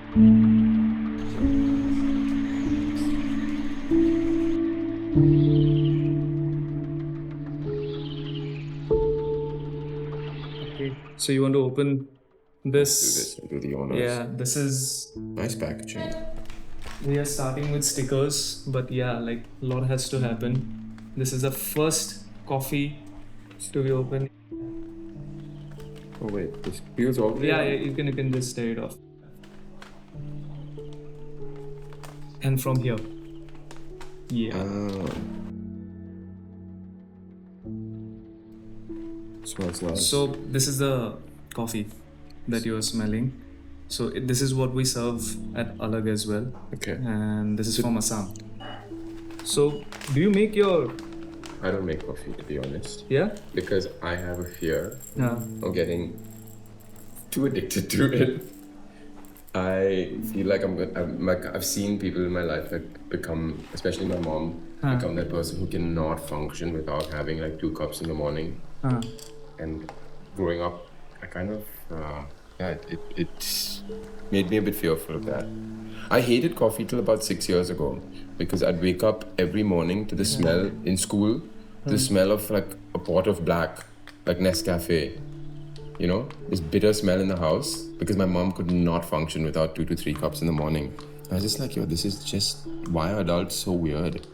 Okay, so you want to open this? Do this and do the honors. Yeah, this is. Nice packaging. We are starting with stickers, but yeah, like a lot has to happen. This is the first coffee to be opened. Oh wait, this peels all the way Yeah, off? yeah, you can just tear it off. And from here. Yeah. Smells nice. So this is the coffee that you are smelling. So this is what we serve at Alag as well. Okay. And this is from Assam. So do you make your? I don't make coffee, to be honest. Yeah. Because I have a fear Yeah. of getting too addicted to it. I feel like I've seen people in my life like become, especially my mom, become that person who cannot function without having like 2 cups in the morning. And growing up, I kind of, it made me a bit fearful of that. I hated coffee till about 6 years ago because I'd wake up every morning to the smell in school, the smell of like a pot of black, like Nescafe. You know, this bitter smell in the house because my mom could not function without 2 to 3 cups in the morning. I was just like, yo, this is just why are adults so weird?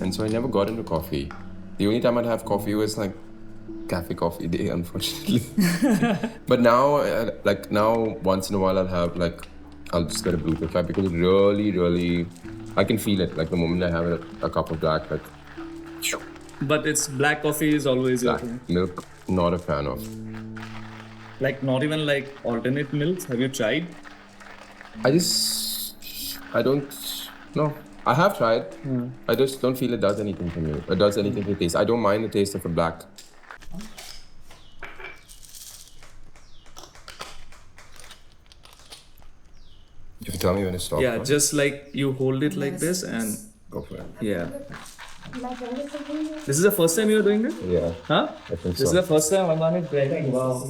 And so I never got into coffee. The only time I'd have coffee was like cafe coffee day, unfortunately. But now, now once in a while I'll just get a blue coffee because it really, I can feel it. Like the moment I have a cup of black, like. But it's black coffee is always Black your thing. milk, not a fan of. Like not even like alternate milks. Have you tried? I don't know. I have tried. I just don't feel it does anything for me. It does anything to the taste. I don't mind the taste of a black. You can tell me when to stop. Yeah, huh? just like you hold it like this and Go for it. yeah. This is the first time you're doing this? Yeah. Huh? I think This is so. the first time Arman is training. Wow.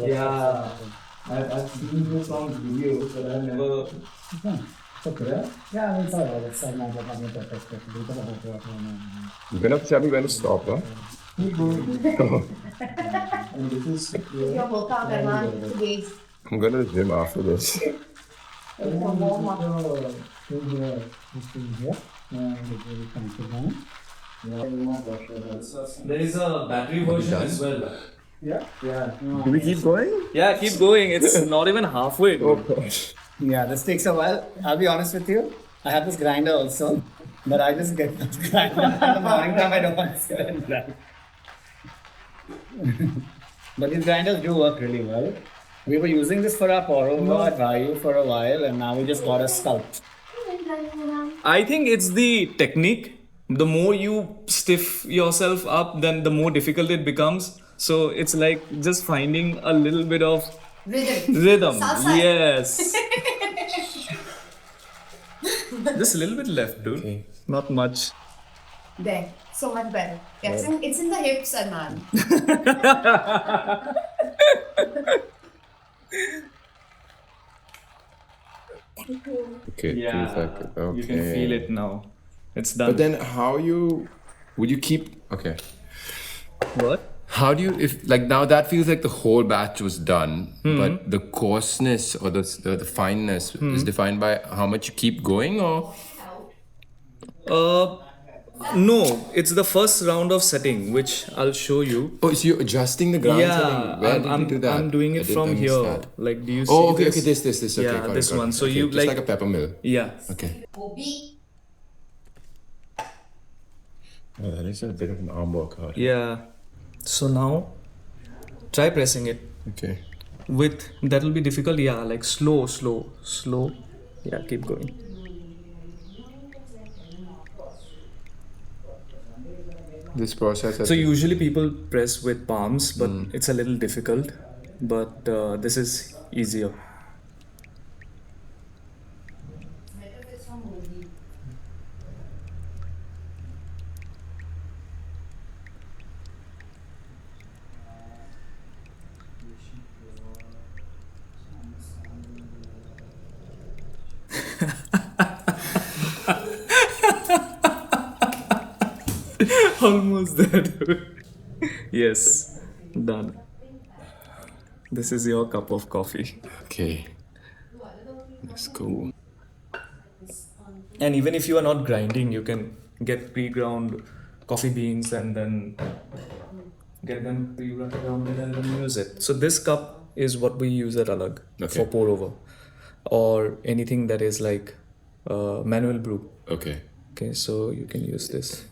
Yeah. I've seen this on videos, but I've never. You're gonna have to tell me when to stop, huh? And this is. Your workout, Arman, today. I'm going to the gym after this. Warm up. There is a battery version as well. Do we keep going? Yeah, keep going. It's not even halfway. Oh Dude. gosh. Yeah, this takes a while. I'll be honest with you. I have this grinder also, but I just get this grinder in the morning time. I don't want to sit and grind. But these grinders do work really well. We were using this for our pour-over at Vayu for a while, and now we just got a scout. I think it's the technique. The more you stiff yourself up, then the more difficult it becomes. So it's like just finding a little bit of rhythm. Salsa. Yes. Just a little bit left, dude. Okay. Not much. There. So much better. Yeah, it's in the hips, Arman. Okay. Yeah. Okay. You can feel it now. It's done. But then would you keep, okay. What? How do you, if like now that feels like the whole batch was done, but the coarseness or the fineness is defined by how much you keep going or? No, it's the first round of setting, which I'll show you. Oh, so you're adjusting the ground Yeah, setting? Where did you do that? I'm doing I it didn't from notice here. that. Like, do you see Oh, okay, this? okay, this, okay. Yeah, got this it, got one. it. So Okay, you just like a pepper mill. Yeah. Okay. Obi. Oh, that is a bit of an arm workout. Yeah. So now, try pressing it. Okay. That'll be difficult. Yeah, like slow. Yeah, keep going. This process has So usually people press with palms, but it's a little difficult. But this is easier. Almost there, dude. Yes, done. This is your cup of coffee. Okay. That's cool. And even if you are not grinding, you can get pre-ground coffee beans and then get them pre-grounded and then use it. So this cup is what we use at Alag Okay. for pour over, or anything that is like manual brew. Okay. Okay, so you can use this.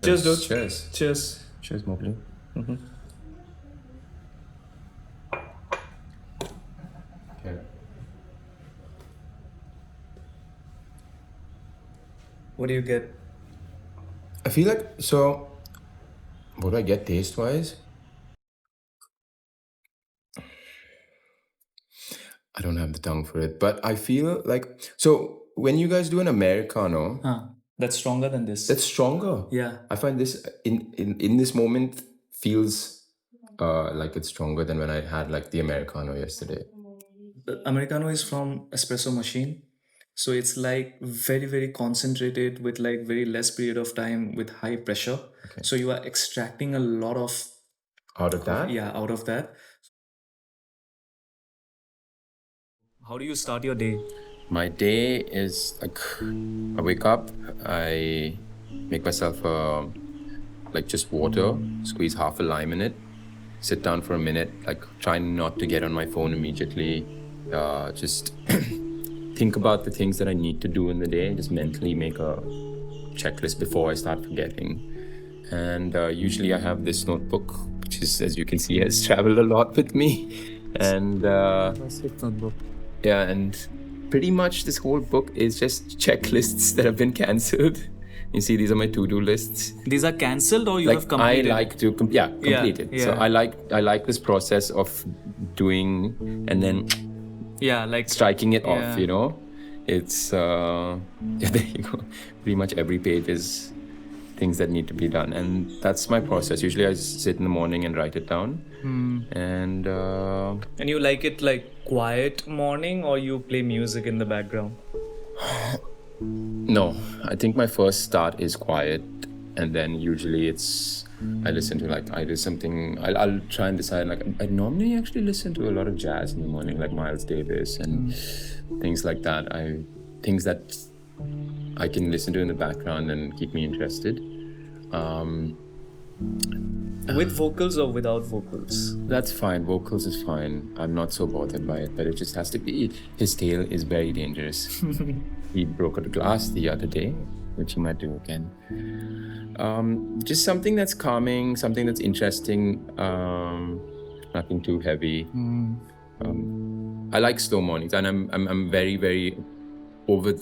Cheers, dude. Cheers. Cheers. Cheers, Mowgli. Okay. What do you get? I feel like, so, what do I get taste-wise? I don't have the tongue for it, but I feel like, so when you guys do an Americano, That's stronger than this. that's stronger. Yeah. I find this in this moment feels like it's stronger than when I had like the Americano yesterday. The Americano is from espresso machine. So it's like very, very concentrated with like very less period of time with high pressure. So you are extracting a lot of Out of that? out of that. How do you start your day? My day is like, I wake up, I make myself like just water, squeeze half a lime in it, sit down for a minute, like try not to get on my phone immediately, just think about the things that I need to do in the day, just mentally make a checklist before I start forgetting. And usually I have this notebook, which is, as you can see, has traveled a lot with me. And yeah, and pretty much this whole book is just checklists that have been cancelled. You see, these are my to-do lists. These are cancelled or you Like have completed? I like to complete it. So yeah. I like this process of doing and then like striking it Yeah. off, you know. It's yeah, there you go. Pretty much every page is things that need to be done, and that's my process. Usually I sit in the morning and write it down. And And you like it like quiet morning or you play music in the background? no, I think my first start is quiet, and then usually it's I listen to like either something. I'll try and decide. Like I normally actually listen to a lot of jazz in the morning, like Miles Davis and things like that. Things that I can listen to in the background and keep me interested. With vocals or without vocals? That's fine. Vocals is fine. I'm not so bothered by it, but it just has to be. His tail is very dangerous. He broke a glass the other day, which he might do again. Just something that's calming, something that's interesting, nothing too heavy. I like slow mornings, and I'm very, very over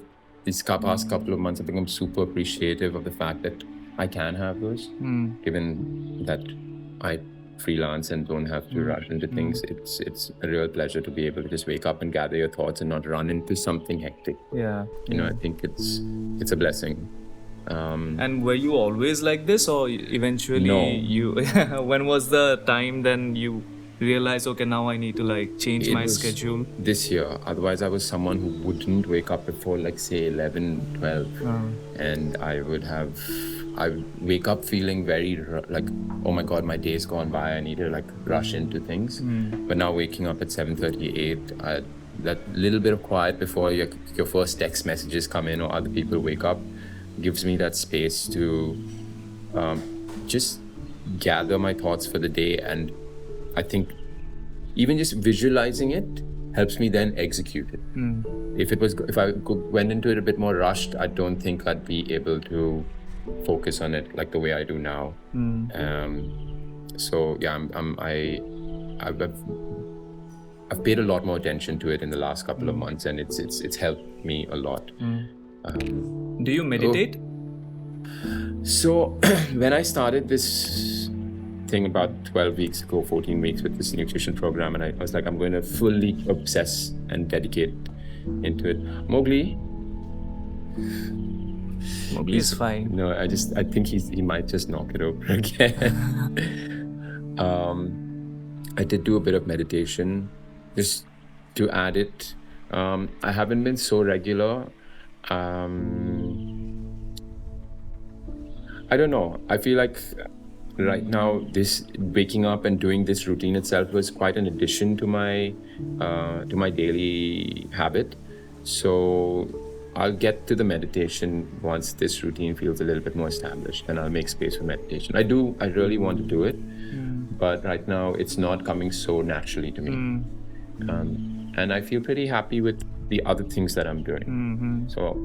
these past couple of months. I think I'm super appreciative of the fact that I can have those, given that I freelance and don't have to rush into things. It's a real pleasure to be able to just wake up and gather your thoughts and not run into something hectic. Yeah. You know, I think it's a blessing. And were you always like this or eventually No. you when was the time then you realized, okay, now I need to like change It my was schedule? this year. Otherwise, I was someone who wouldn't wake up before like say 11, 12. And I would wake up feeling very like, oh my God, my day's gone by. I need to like rush into things. But now waking up at 7:38, that little bit of quiet before your first text messages come in or other people wake up gives me that space to just gather my thoughts for the day. And I think even just visualizing it helps me then execute it. If I went into it a bit more rushed, I don't think I'd be able to focus on it like the way I do now. So yeah, I've paid a lot more attention to it in the last couple of months, and it's helped me a lot. Do you meditate? So when I started this thing about 12 weeks ago, 14 weeks with this nutrition program, and I was like, I'm going to fully obsess and dedicate into it. Mowgli He's fine. No, I think he might just knock it over again. I did do a bit of meditation just to add it. I haven't been so regular. I don't know. I feel like right now, this waking up and doing this routine itself was quite an addition to my daily habit. So I'll get to the meditation once this routine feels a little bit more established, and I'll make space for meditation. I really want to do it, but right now it's not coming so naturally to me. And I feel pretty happy with the other things that I'm doing. So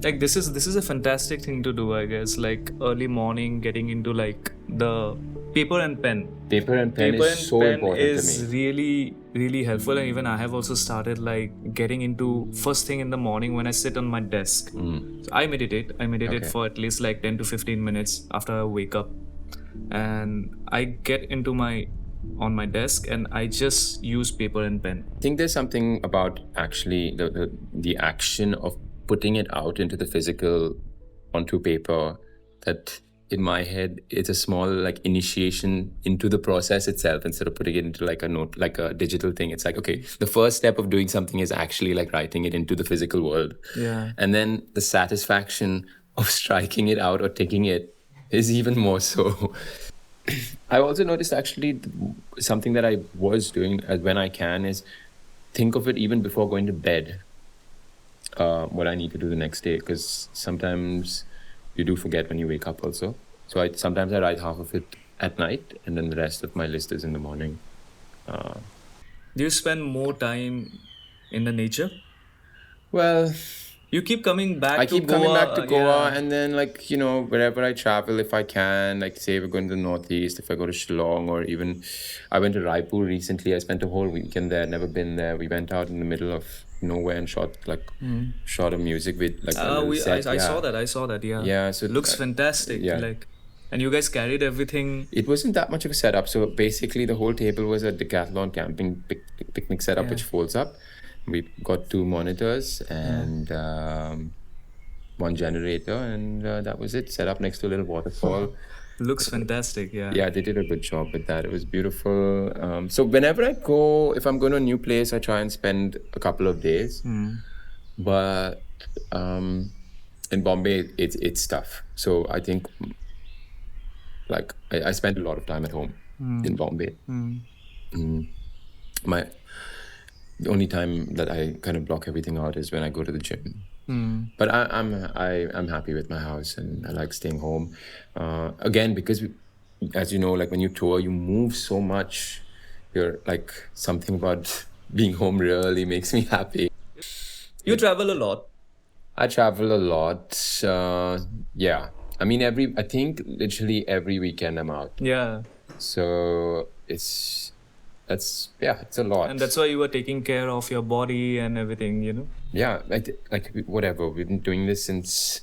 Like this is a fantastic thing to do, I guess. Like early morning, getting into like the paper and pen. paper and pen Paper is and so pen important is to me. really, really helpful. And even I have also started like getting into first thing in the morning when I sit on my desk. So I meditate. I meditate Okay. for at least like 10 to 15 minutes after I wake up. And I get into on my desk and I just use paper and pen. I think there's something about actually the action of putting it out into the physical onto paper that in my head it's a small like initiation into the process itself instead of putting it into like a note, like a digital thing. It's like, okay, the first step of doing something is actually like writing it into the physical world. Yeah. And then the satisfaction of striking it out or taking it is even more so. I also noticed actually something that I was doing when I can is think of it even before going to bed, what I need to do the next day, because sometimes you do forget when you wake up also. So sometimes I write half of it at night and then the rest of my list is in the morning. Do you spend more time in the nature? Well, You keep coming back I to keep Goa. coming back to Goa, yeah. and then like, you know, wherever I travel, if I can, like say we're going to the Northeast, if I go to Shillong, or even I went to Raipur recently. I spent a whole weekend there, never been there. We went out in the middle of nowhere and shot a music with like a little set. I saw that. I saw that. Yeah. Yeah, so Looks fantastic. yeah. Like, and you guys carried everything. It wasn't that much of a setup. So basically, the whole table was a decathlon camping picnic setup, which folds up. We got 2 monitors and one generator, and that was it. Set up next to a little waterfall. Looks fantastic. Yeah. Yeah, they did a good job with that. It was beautiful. So whenever I go, if I'm going to a new place, I try and spend a couple of days. But in Bombay, it's tough. So I think like I spend a lot of time at home in Bombay. The only time that I kind of block everything out is when I go to the gym. But I'm happy with my house and I like staying home. Again, because as you know, like when you tour, you move so much. You're like something about being home really makes me happy. You travel a lot. I travel a lot. Yeah. I mean, I think literally every weekend I'm out. Yeah. So it's a lot. And that's why you were taking care of your body and everything, you know? Yeah, like whatever. We've been doing this since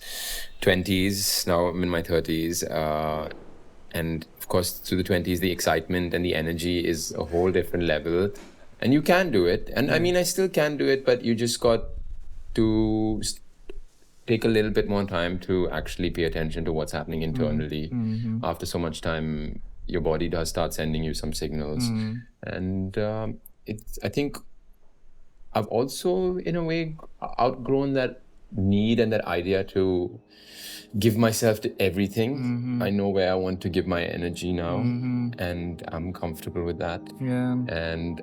20s. Now I'm in my 30s. And of course, through the 20s, the excitement and the energy is a whole different level. And you can do it. And I mean, I still can do it, but you just got to take a little bit more time to actually pay attention to what's happening internally. After so much time, your body does start sending you some signals. And I think I've also, in a way, outgrown that need and that idea to give myself to everything. I know where I want to give my energy now, and I'm comfortable with that. Yeah. And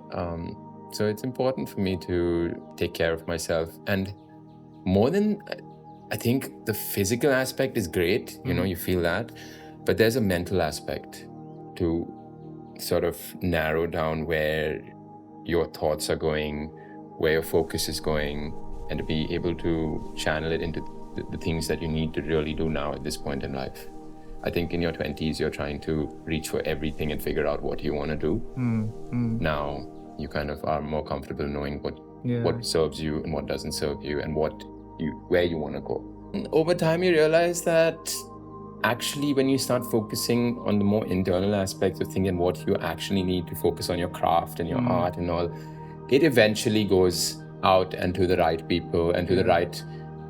so it's important for me to take care of myself. And more than, I think the physical aspect is great, you know, you feel that, but there's a mental aspect to sort of narrow down where your thoughts are going, where your focus is going, and to be able to channel it into the things that you need to really do now at this point in life. I think in your 20s, you're trying to reach for everything and figure out what you want to do. Now, you kind of are more comfortable knowing what serves you and what doesn't serve you and where you want to go. And over time, you realize that actually, when you start focusing on the more internal aspects of things and what you actually need to focus on your craft and your art and all, it eventually goes out and to the right people and to the right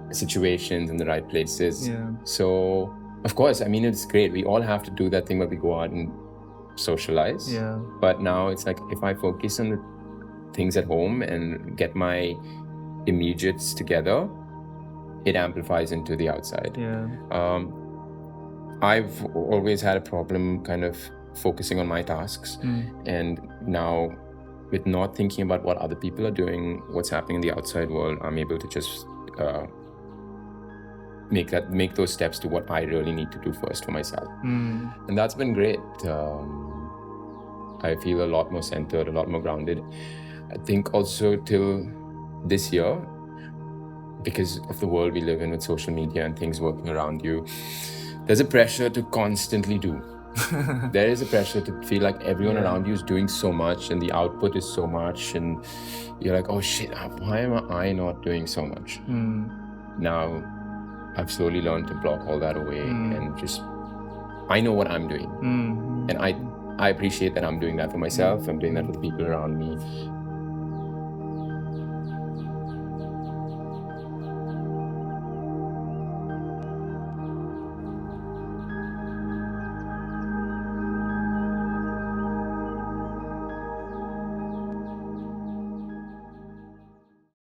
situations and the right places. Yeah. So, of course, I mean, it's great. We all have to do that thing where we go out and socialize. Yeah. But now it's like, if I focus on the things at home and get my immediates together, it amplifies into the outside. Yeah. I've always had a problem kind of focusing on my tasks, and now with not thinking about what other people are doing, what's happening in the outside world, I'm able to just make those steps to what I really need to do first for myself. And that's been great. I feel a lot more centered, a lot more grounded. I think also till this year, because of the world we live in with social media and things working around you, there's a pressure to constantly do. There is a pressure to feel like everyone around you is doing so much and the output is so much, and you're like, oh shit, why am I not doing so much? Now I've slowly learned to block all that away and just, I know what I'm doing. And I appreciate that I'm doing that for myself. I'm doing that for the people around me.